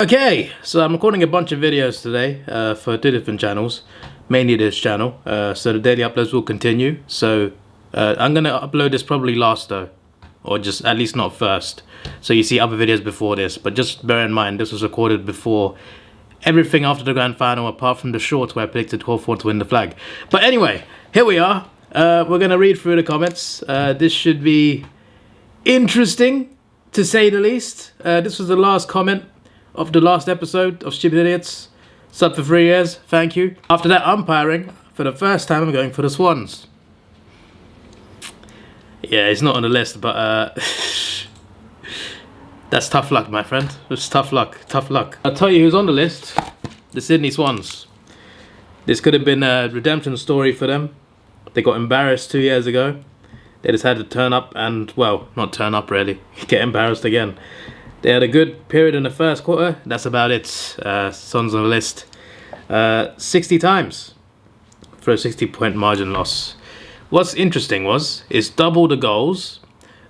Okay, so I'm recording a bunch of videos today for two different channels, mainly this channel, so the daily uploads will continue. So I'm going to upload this probably last though, or just at least not first, so you see other videos before this, but just bear in mind this was recorded before everything after the grand final apart from the short where I predicted 12-4 to win the flag. But anyway, here we are. We're going to read through the comments. This should be interesting to say the least. This was the last comment of the last episode of Stupid Idiots. Sub for 3 years, thank you. After that umpiring, for the first time I'm going for the Swans. Yeah, it's not on the list, but that's tough luck, my friend. It's tough luck, tough luck. I'll tell you who's on the list. The Sydney Swans. This could have been a redemption story for them. They got embarrassed 2 years ago. They just had to turn up and, well, not turn up really, get embarrassed again. They had a good period in the first quarter. That's about it. Swans on the list. 60 times for a 60-point margin loss. What's interesting is double the goals,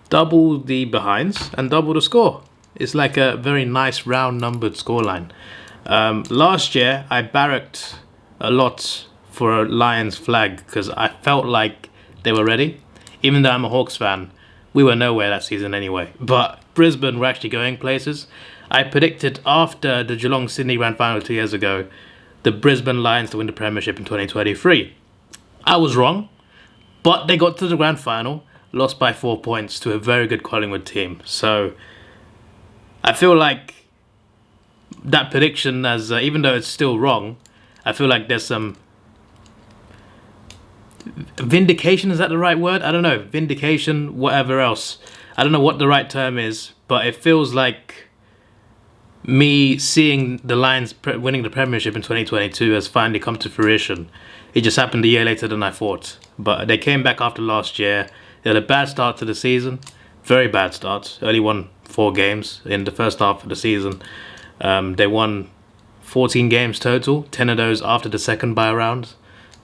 double the behinds, and double the score. It's like a very nice round numbered scoreline. Last year, I barracked a lot for a Lions flag because I felt like they were ready. Even though I'm a Hawks fan, we were nowhere that season anyway. But Brisbane were actually going places. I predicted after the Geelong-Sydney grand final 2 years ago, the Brisbane Lions to win the premiership in 2023. I was wrong, but they got to the grand final, lost by 4 points to a very good Collingwood team. So I feel like that prediction, as even though it's still wrong, I feel like there's some vindication. Is that the right word? I don't know. Vindication, whatever else. I don't know what the right term is, but it feels like me seeing the Lions winning the premiership in 2022 has finally come to fruition. It just happened a year later than I thought. But they came back after last year. They had a bad start to the season. Very bad start. Only won 4 games in the first half of the season. They won 14 games total, 10 of those after the second bye round.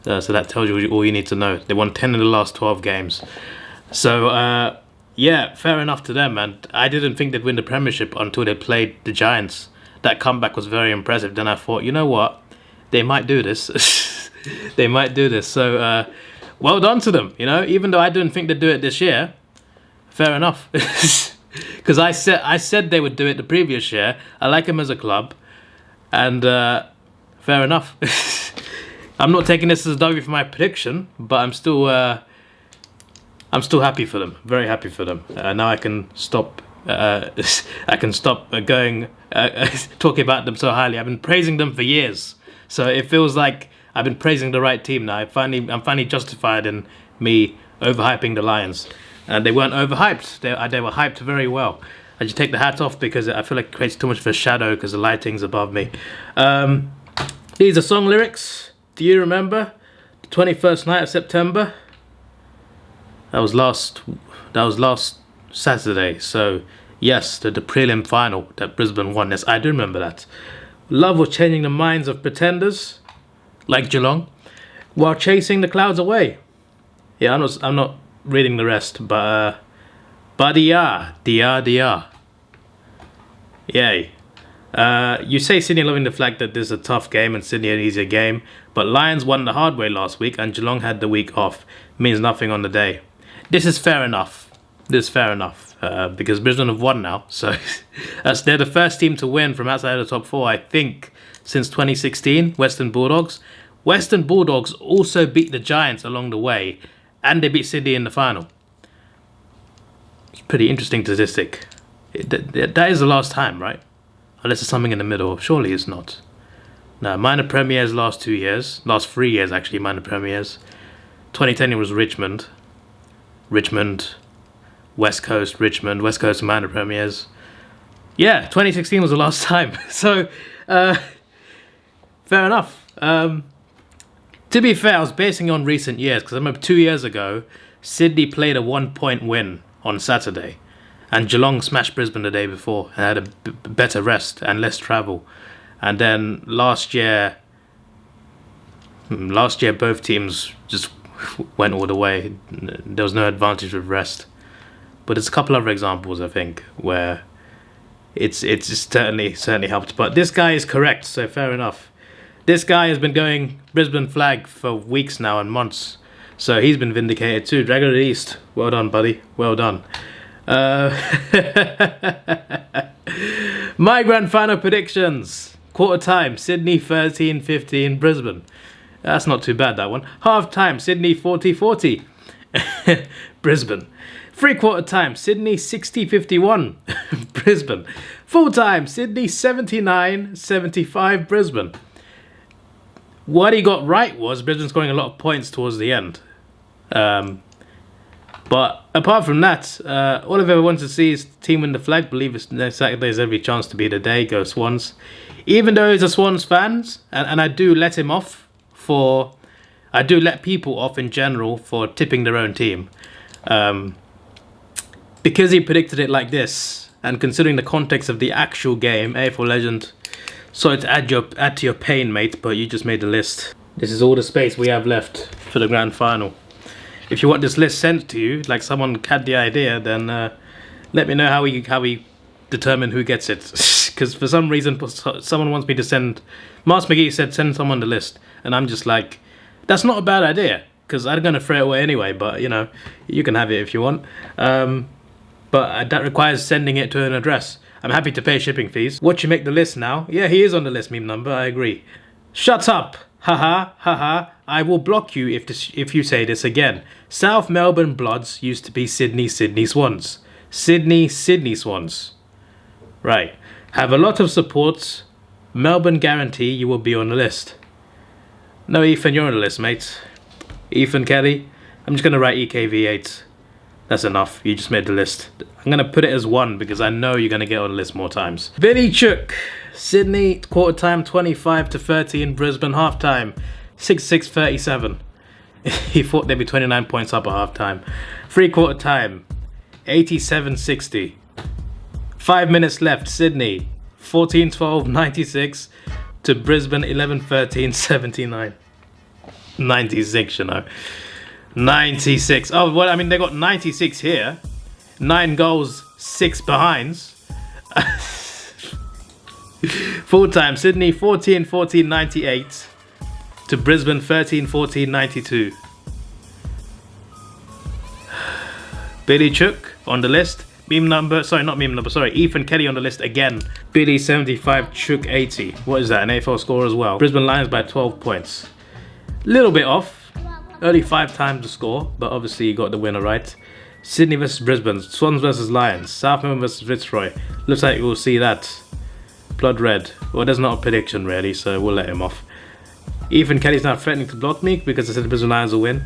So that tells you all you need to know. They won 10 of the last 12 games. So, yeah, fair enough to them. And I didn't think they'd win the premiership until they played the Giants. That comeback was very impressive. Then I thought, you know what? They might do this. They might do this. So, well done to them. You know, even though I didn't think they'd do it this year, fair enough. Because I said they would do it the previous year. I like them as a club. And fair enough. I'm not taking this as a W for my prediction, but I'm still happy for them. Very happy for them. Now I can stop. I can stop going talking about them so highly. I've been praising them for years, so it feels like I've been praising the right team now. I'm finally justified in me overhyping the Lions, and they weren't overhyped. They were hyped very well. I just take the hat off because I feel like it creates too much of a shadow because the lighting's above me. These are song lyrics. Do you remember the 21st night of September? That was last Saturday. So yes, the prelim final that Brisbane won. Yes, I do remember that. Love was changing the minds of pretenders, like Geelong, while chasing the clouds away. Yeah, I'm not reading the rest, but dia. Yay. You say Sydney loving the fact that this is a tough game and Sydney an easier game, but Lions won the hard way last week and Geelong had the week off. Means nothing on the day. This is fair enough. Because Brisbane have won now, so they're the first team to win from outside of the top 4, I think, since 2016. Western Bulldogs. Western Bulldogs also beat the Giants along the way, and they beat Sydney in the final. It's a pretty interesting statistic. That is the last time, right? Unless there's something in the middle. Surely it's not. No, minor premiers last 2 years. Last 3 years, actually, minor premiers. 2010 it was Richmond. West Coast, Richmond. West Coast minor premiers. Yeah, 2016 was the last time. So, fair enough. To be fair, I was basing it on recent years. Because I remember 2 years ago, Sydney played a 1-point win on Saturday. And Geelong smashed Brisbane the day before and had a better rest and less travel. And then last year both teams just went all the way. There was no advantage with rest. But there's a couple other examples, I think, where it's certainly helped. But this guy is correct, so fair enough. This guy has been going Brisbane flag for weeks now and months, so he's been vindicated too. Dragon of the East, well done, buddy, well done. My grand final predictions. Quarter time, Sydney 13-15 Brisbane. That's not too bad, that one. Half time, Sydney 40-40 Brisbane. 3/4 time, Sydney 60-51 Brisbane. Full time, Sydney 79-75 Brisbane. What he got right was Brisbane scoring a lot of points towards the end. But apart from that, all I've ever wanted to see is team win the flag. Believe it's next Saturday's every chance to be the day. Go Swans. Even though he's a Swans fan, and I do let him off for... I do let people off in general for tipping their own team. Because he predicted it like this, and considering the context of the actual game, AFL Legend... Sorry to add to your pain, mate, but you just made the list. This is all the space we have left for the grand final. If you want this list sent to you, like someone had the idea, then let me know how we determine who gets it. Because for some reason, someone wants me to send... Mars McGee said send someone the list, and I'm just like, that's not a bad idea, because I'm going to throw it away anyway, but you know, you can have it if you want. But that requires sending it to an address. I'm happy to pay shipping fees. Watch you make the list now. Yeah, he is on the list, meme number, I agree. Shut up! Haha, haha. I will block you if you say this again. South Melbourne Bloods used to be Sydney Swans. Sydney Swans. Right. Have a lot of supports. Melbourne guarantee you will be on the list. No, Ethan, you're on the list, mate. Ethan Kelly. I'm just going to write EKV8. That's enough. You just made the list. I'm going to put it as 1 because I know you're going to get on the list more times. Vinny Chook. Sydney, quarter time 25-30 in Brisbane, half time 66-37. He thought they'd be 29 points up at half time. 3/4 time 87-60. 5 minutes left, Sydney 14-12-96 to Brisbane 11-13-79. 96, you know. 96. Oh, well, I mean, they got 96 here. 9 goals, 6 behinds. Full time, Sydney 14-14-98 to Brisbane 13-14-92. Billy Chook on the list. Ethan Kelly on the list again. Billy 75, Chook 80. What is that, an AFL score as well? Brisbane Lions by 12 points. Little bit off. Only 5 times the score, but obviously you got the winner right. Sydney versus Brisbane. Swans versus Lions. South Melbourne versus Fitzroy. Looks like we'll see that. Blood red. Well, there's not a prediction really, so we'll let him off. Ethan Kelly's now threatening to block me because I said the Brisbane Lions will win.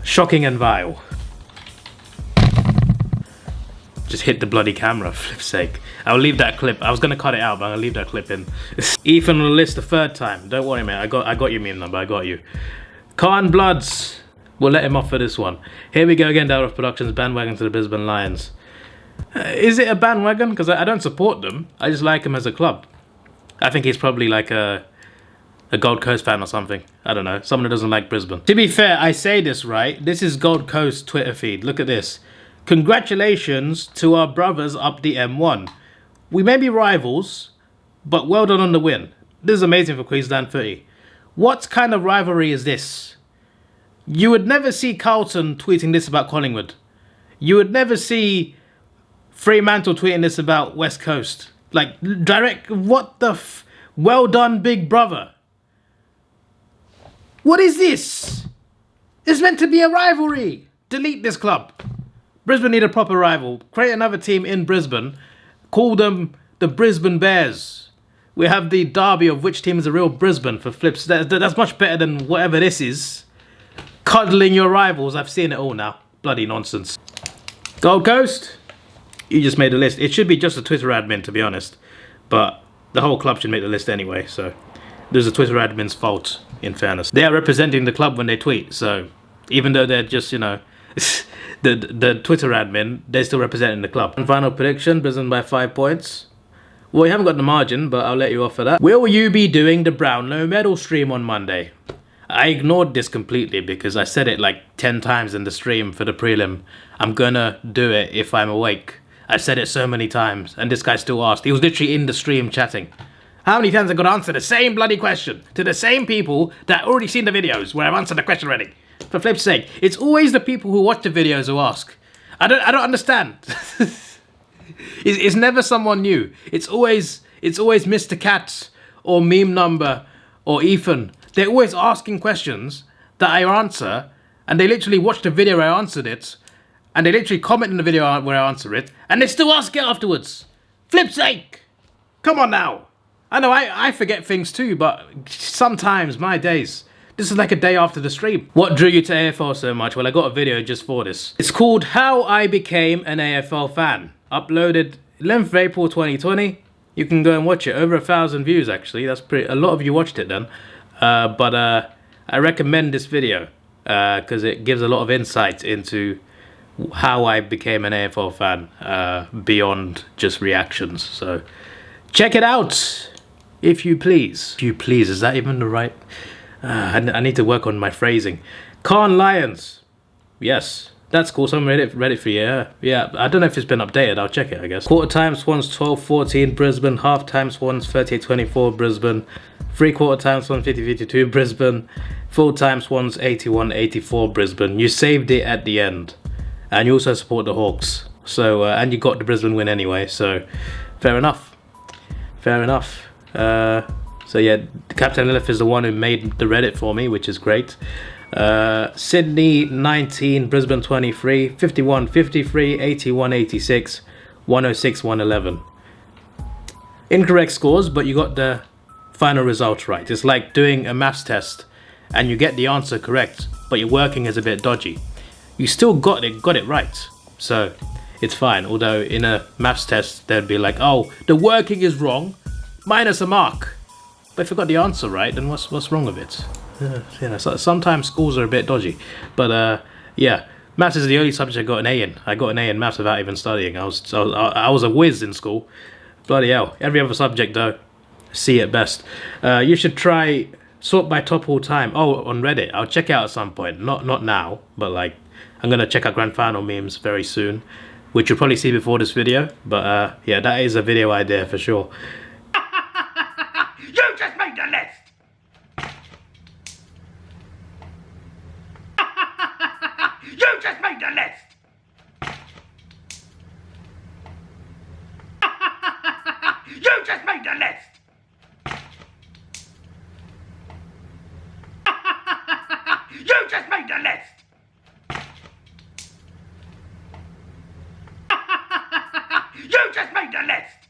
Shocking and vile. Just hit the bloody camera, for flip's sake. I'll leave that clip. I was going to cut it out, but I'm going to leave that clip in. Ethan on the list the 3rd time. Don't worry, mate. I got your meme number. I got you. Khan Bloods. We'll let him off for this one. Here we go again. Darix Productions bandwagon to the Brisbane Lions. Is it a bandwagon? Because I don't support them. I just like him as a club. I think he's probably like a Gold Coast fan or something. I don't know. Someone who doesn't like Brisbane. To be fair, I say this right. This is Gold Coast Twitter feed. Look at this. Congratulations to our brothers up the M1. We may be rivals, but well done on the win. This is amazing for Queensland footy. What kind of rivalry is this? You would never see Carlton tweeting this about Collingwood. You would never see Fremantle tweeting this about West Coast. Like, direct, what the well done, big brother. What is this? It's meant to be a rivalry. Delete this club. Brisbane need a proper rival. Create another team in Brisbane. Call them the Brisbane Bears. We have the derby of which team is a real Brisbane for flips. That's much better than whatever this is. Cuddling your rivals. I've seen it all now. Bloody nonsense. Gold Coast. You just made a list. It should be just a Twitter admin, to be honest. But the whole club should make the list anyway, so there's a Twitter admin's fault, in fairness. They are representing the club when they tweet, so even though they're just, you know, the Twitter admin, they're still representing the club. And final prediction, Brisbane by 5 points. Well, you haven't got the margin, but I'll let you off for that. Will you be doing the Brownlow medal stream on Monday? I ignored this completely because I said it like 10 times in the stream for the prelim. I'm gonna do it if I'm awake. I said it so many times, and this guy still asked. He was literally in the stream chatting. How many times I got to answer the same bloody question to the same people that already seen the videos where I've answered the question already? For flip's sake, it's always the people who watch the videos who ask. I don't understand. It's never someone new. It's always Mr. Cat or Meme Number or Ethan. They're always asking questions that I answer, and they literally watch the video where I answered it, and they literally comment in the video where I answer it, and they still ask it afterwards. Flip's sake! Come on now. I know I forget things too, but sometimes, my days. This is like a day after the stream. What drew you to AFL so much? Well, I got a video just for this. It's called How I Became an AFL Fan. Uploaded 11th of April 2020. You can go and watch it. Over 1,000 views, actually. That's pretty. A lot of you watched it then. But I recommend this video because it gives a lot of insight into how I became an AFL fan beyond just reactions. So check it out, if you please. If you please, is that even the right? I need to work on my phrasing. Khan Lions. Yes, that's cool. Someone read it for you. Yeah, I don't know if it's been updated. I'll check it, I guess. Quarter time Swans 12-14 Brisbane. Half time Swans 38-24 Brisbane. 3/4 time Swans 50-52 Brisbane. Full time Swans 81-84 Brisbane. You saved it at the end. And you also support the Hawks. So, and you got the Brisbane win anyway. So, fair enough. Fair enough. So yeah, Captain Elif is the one who made the Reddit for me, which is great. Sydney 19, Brisbane 23, 51-53, 81-86, 106-111. Incorrect scores, but you got the final result right. It's like doing a maths test and you get the answer correct, but your working is a bit dodgy. You still got it right, so it's fine. Although in a maths test, they'd be like, oh, the working is wrong, minus a mark. But if I got the answer right, then what's wrong with it? So sometimes schools are a bit dodgy. But yeah, maths is the only subject I got an A in. I got an A in maths without even studying. I was a whiz in school. Bloody hell. Every other subject though, C at best. You should try sort by top all time. Oh, on Reddit. I'll check it out at some point. Not now, but like I'm gonna check out grand final memes very soon, which you'll probably see before this video. But yeah, that is a video idea for sure. You just made the list! You just made the list! You just made the list! You just made the list! You just made the list!